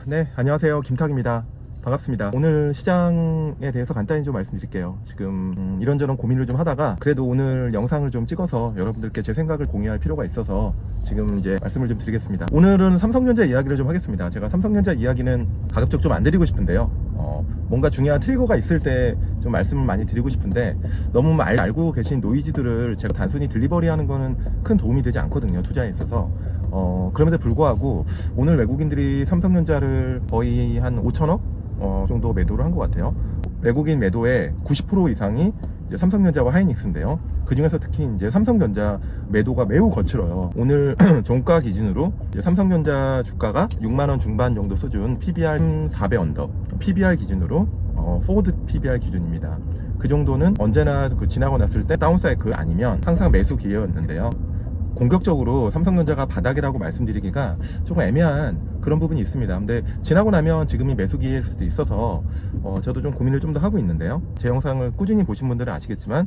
네, 안녕하세요. 김탁입니다. 반갑습니다. 오늘 시장에 대해서 간단히 좀 말씀드릴게요. 지금 이런저런 고민을 좀 하다가 그래도 오늘 영상을 좀 찍어서 여러분들께 제 생각을 공유할 필요가 있어서 지금 이제 말씀을 좀 드리겠습니다. 오늘은 삼성전자 이야기를 좀 하겠습니다. 제가 삼성전자 이야기는 가급적 좀 안 드리고 싶은데요. 뭔가 중요한 트리거가 있을 때 좀 말씀을 많이 드리고 싶은데 너무 알고 계신 노이즈들을 제가 단순히 딜리버리 하는 거는 큰 도움이 되지 않거든요. 투자에 있어서. 그럼에도 불구하고 오늘 외국인들이 삼성전자를 거의 한 5천억 정도 매도를 한 것 같아요. 외국인 매도의 90% 이상이 이제 삼성전자와 하이닉스인데요. 그 중에서 특히 이제 삼성전자 매도가 매우 거칠어요. 오늘 종가 기준으로 이제 삼성전자 주가가 6만원 중반 정도 수준, PBR 4배 언더, PBR 기준으로 포워드 PBR 기준입니다. 그 정도는 언제나 지나고 났을 때 다운사이클 아니면 항상 매수 기회였는데요. 공격적으로 삼성전자가 바닥이라고 말씀드리기가 조금 애매한 그런 부분이 있습니다. 근데 지나고 나면 지금이 매수 기회일 수도 있어서 저도 좀 고민을 좀 더 하고 있는데요. 제 영상을 꾸준히 보신 분들은 아시겠지만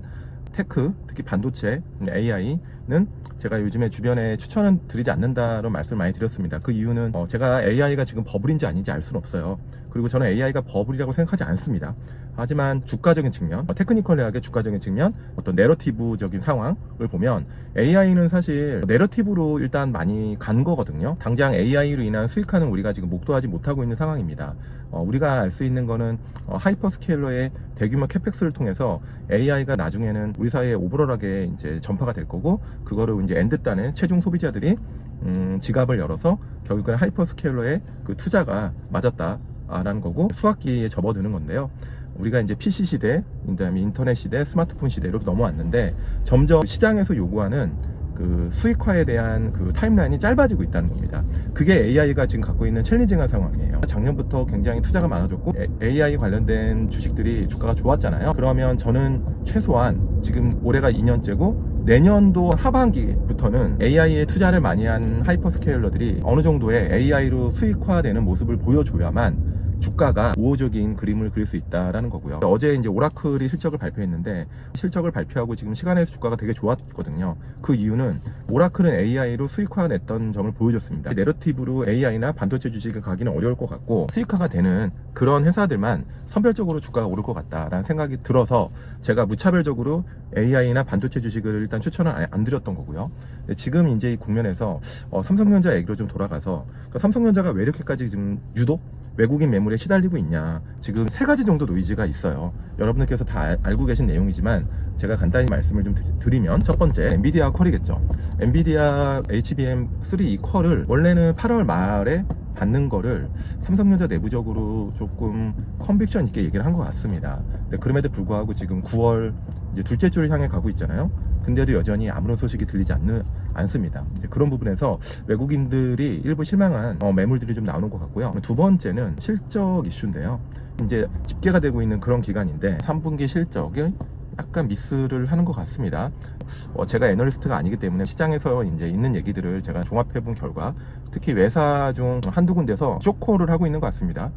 테크, 특히 반도체, AI는 제가 요즘에 주변에 추천은 드리지 않는다는 말씀을 많이 드렸습니다. 그 이유는 제가 AI가 지금 버블인지 아닌지 알 수는 없어요. 그리고 저는 AI가 버블이라고 생각하지 않습니다. 하지만 주가적인 측면, 테크니컬하게 주가적인 측면, 어떤 내러티브적인 상황을 보면 AI는 사실 내러티브로 일단 많이 간 거거든요. 당장 AI로 인한 수익화는 우리가 지금 목도하지 못하고 있는 상황입니다. 우리가 알 수 있는 거는 하이퍼스케일러의 대규모 캐펙스를 통해서 AI가 나중에는 우리 사회에 오버롤하게 이제 전파가 될 거고, 그거를 이제 엔드단의 최종 소비자들이 지갑을 열어서 결국은 하이퍼스케일러의 그 투자가 맞았다라는 거고 수학기에 접어드는 건데요. 우리가 이제 PC 시대, 그다음에 인터넷 시대, 스마트폰 시대로 넘어왔는데 점점 시장에서 요구하는 그 수익화에 대한 그 타임라인이 짧아지고 있다는 겁니다. 그게 AI가 지금 갖고 있는 챌린징한 상황이에요. 작년부터 굉장히 투자가 많아졌고 AI 관련된 주식들이 주가가 좋았잖아요. 그러면 저는 최소한 지금 올해가 2년째고 내년도 하반기부터는 AI에 투자를 많이 한 하이퍼스케일러들이 어느 정도의 AI로 수익화되는 모습을 보여줘야만 주가가 우호적인 그림을 그릴 수 있다라는 거고요. 어제 이제 오라클이 실적을 발표했는데 실적을 발표하고 지금 시간에서 주가가 되게 좋았거든요. 그 이유는 오라클은 AI로 수익화 냈던 점을 보여줬습니다. 내러티브로 AI나 반도체 주식을 가기는 어려울 것 같고 수익화가 되는 그런 회사들만 선별적으로 주가가 오를 것 같다라는 생각이 들어서 제가 무차별적으로 AI나 반도체 주식을 일단 추천을 안 드렸던 거고요. 지금 이제 이 국면에서 삼성전자 얘기로 좀 돌아가서 삼성전자가 왜 이렇게까지 지금 유독 외국인 매물에 시달리고 있냐, 지금 세 가지 정도 노이즈가 있어요. 여러분들께서 다 알고 계신 내용이지만 제가 간단히 말씀을 좀 드리면, 첫 번째 엔비디아 퀄이겠죠. 엔비디아 HBM3 이 퀄을 원래는 8월 말에 받는 거를 삼성전자 내부적으로 조금 컨빅션 있게 얘기를 한 것 같습니다. 근데 그럼에도 불구하고 지금 9월 이제 둘째 주를 향해 가고 있잖아요. 근데도 여전히 아무런 소식이 들리지 않습니다. 이제 그런 부분에서 외국인들이 일부 실망한 매물들이 좀 나오는 것 같고요. 두 번째는 실적 이슈인데요. 이제 집계가 되고 있는 그런 기간인데 3분기 실적이 약간 미스를 하는 것 같습니다. 제가 애널리스트가 아니기 때문에 시장에서 이제 있는 얘기들을 제가 종합해 본 결과 특히 외사 중 한두 군데서 쇼콜을 하고 있는 것 같습니다.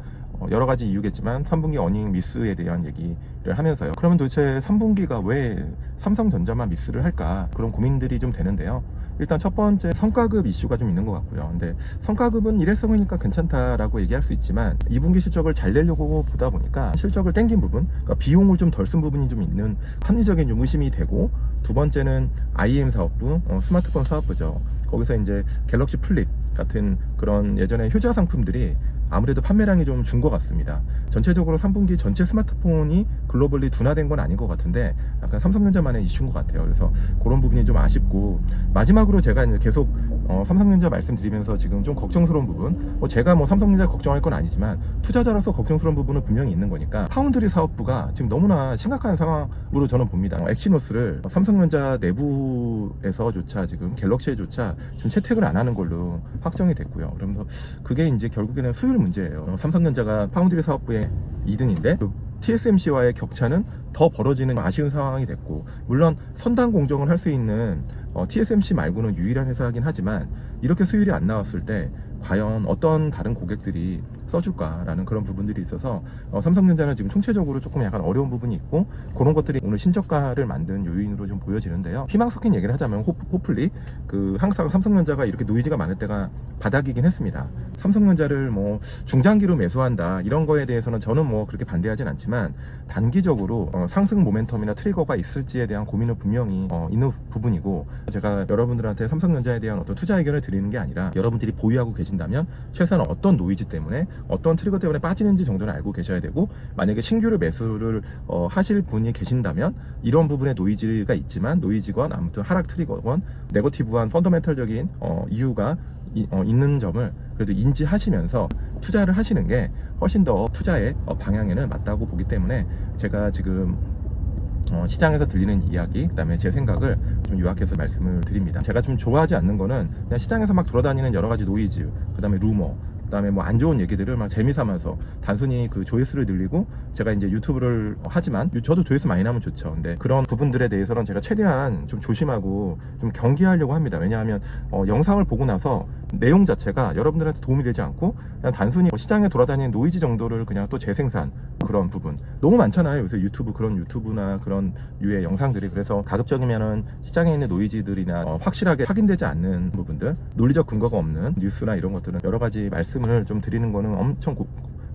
여러 가지 이유겠지만 3분기 어닝 미스에 대한 얘기를 하면서요. 그러면 도대체 3분기가 왜 삼성전자만 미스를 할까? 그런 고민들이 좀 되는데요. 일단 첫 번째 성과급 이슈가 좀 있는 것 같고요. 근데 성과급은 일회성이니까 괜찮다라고 얘기할 수 있지만 2분기 실적을 잘 내려고 보다 보니까 실적을 땡긴 부분, 그러니까 비용을 좀 덜 쓴 부분이 좀 있는 합리적인 좀 의심이 되고, 두 번째는 IM 사업부, 스마트폰 사업부죠. 거기서 이제 갤럭시 플립 같은 그런 예전에 효자 상품들이 아무래도 판매량이 좀 준 것 같습니다. 전체적으로 3분기 전체 스마트폰이 글로벌리 둔화된 건 아닌 것 같은데 약간 삼성전자만의 이슈인 것 같아요. 그래서 그런 부분이 좀 아쉽고, 마지막으로 제가 이제 계속 삼성전자 말씀드리면서 지금 좀 걱정스러운 부분, 제가 뭐 삼성전자 걱정할 건 아니지만 투자자로서 걱정스러운 부분은 분명히 있는 거니까 파운드리 사업부가 지금 너무나 심각한 상황으로 저는 봅니다. 엑시노스를 삼성전자 내부에서조차 지금 갤럭시에조차 지금 채택을 안 하는 걸로 확정이 됐고요. 그러면서 그게 이제 결국에는 수율 문제예요. 삼성전자가 파운드리 사업부의 2등인데 TSMC와의 격차는 더 벌어지는 아쉬운 상황이 됐고, 물론 선당 공정을 할 수 있는 TSMC 말고는 유일한 회사이긴 하지만 이렇게 수율이 안 나왔을 때 과연 어떤 다른 고객들이 써줄까라는 그런 부분들이 있어서 삼성전자는 지금 총체적으로 조금 약간 어려운 부분이 있고, 그런 것들이 오늘 신저가를 만든 요인으로 좀 보여지는데요. 희망 섞인 얘기를 하자면 호플리 항상 삼성전자가 이렇게 노이즈가 많을 때가 바닥이긴 했습니다. 삼성전자를 뭐 중장기로 매수한다 이런 거에 대해서는 저는 뭐 그렇게 반대하진 않지만, 단기적으로 상승 모멘텀이나 트리거가 있을지에 대한 고민은 분명히 있는 부분이고, 제가 여러분들한테 삼성전자에 대한 어떤 투자 의견을 드리는 게 아니라, 여러분들이 보유하고 계신다면 최소한 어떤 노이즈 때문에 어떤 트리거 때문에 빠지는지 정도는 알고 계셔야 되고, 만약에 신규로 매수를 하실 분이 계신다면 이런 부분에 노이즈가 있지만, 노이즈건 아무튼 하락 트리거건 네거티브한 펀더멘털적인 이유가 있는 점을 그래도 인지하시면서 투자를 하시는 게 훨씬 더 투자의 방향에는 맞다고 보기 때문에, 제가 지금 시장에서 들리는 이야기, 그 다음에 제 생각을 좀 요약해서 말씀을 드립니다. 제가 좀 좋아하지 않는 거는 그냥 시장에서 막 돌아다니는 여러 가지 노이즈, 그 다음에 루머, 그 다음에 뭐 안 좋은 얘기들을 막 재미삼아서 단순히 그 조회수를 늘리고, 제가 이제 유튜브를 하지만 저도 조회수 많이 나면 좋죠. 근데 그런 부분들에 대해서는 제가 최대한 좀 조심하고 좀 경계하려고 합니다. 왜냐하면 영상을 보고 나서 내용 자체가 여러분들한테 도움이 되지 않고, 그냥 단순히 시장에 돌아다니는 노이즈 정도를 그냥 또 재생산, 그런 부분 너무 많잖아요 요새 그런 유튜브나 그런 유의 영상들이. 그래서 가급적이면은 시장에 있는 노이즈들이나 확실하게 확인되지 않는 부분들, 논리적 근거가 없는 뉴스나 이런 것들은 여러 가지 말씀을 좀 드리는 거는 엄청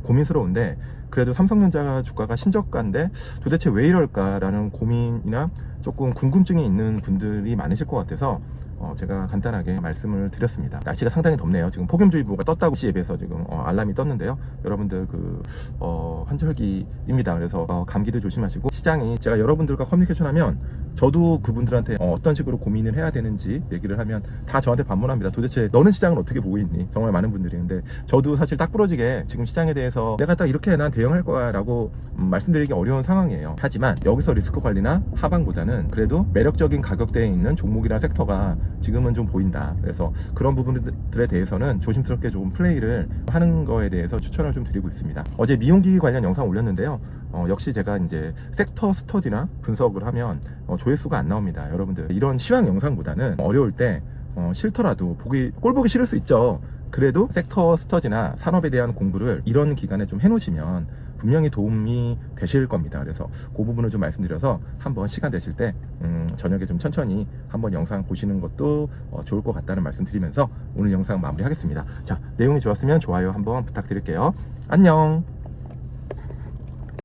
고민스러운데, 그래도 삼성전자 주가가 신저가인데 도대체 왜 이럴까라는 고민이나 조금 궁금증이 있는 분들이 많으실 것 같아서 제가 간단하게 말씀을 드렸습니다. 날씨가 상당히 덥네요. 지금 폭염주의보가 떴다고 시앱에서 지금 알람이 떴는데요. 여러분들 환절기입니다. 그래서 감기도 조심하시고, 시장이 제가 여러분들과 커뮤니케이션 하면 저도 그분들한테 어떤 식으로 고민을 해야 되는지 얘기를 하면 다 저한테 반문합니다. 도대체 너는 시장을 어떻게 보고 있니? 정말 많은 분들이. 근데 저도 사실 딱 부러지게 지금 시장에 대해서 내가 딱 이렇게 난 대응할 거야 라고 말씀드리기 어려운 상황이에요. 하지만 여기서 리스크 관리나 하방보다는 그래도 매력적인 가격대에 있는 종목이나 섹터가 지금은 좀 보인다. 그래서 그런 부분들에 대해서는 조심스럽게 조금 플레이를 하는 거에 대해서 추천을 좀 드리고 있습니다. 어제 미용기기 관련 영상 올렸는데요. 역시 제가 이제 섹터 스터디나 분석을 하면 조회수가 안 나옵니다. 여러분들 이런 시황 영상보다는 어려울 때 싫더라도 꼴 보기 싫을 수 있죠. 그래도 섹터 스터디나 산업에 대한 공부를 이런 기간에 좀 해놓으시면 분명히 도움이 되실 겁니다. 그래서 그 부분을 좀 말씀드려서 한번 시간 되실 때 저녁에 좀 천천히 한번 영상 보시는 것도 좋을 것 같다는 말씀 드리면서 오늘 영상 마무리하겠습니다. 자, 내용이 좋았으면 좋아요 한번 부탁드릴게요. 안녕.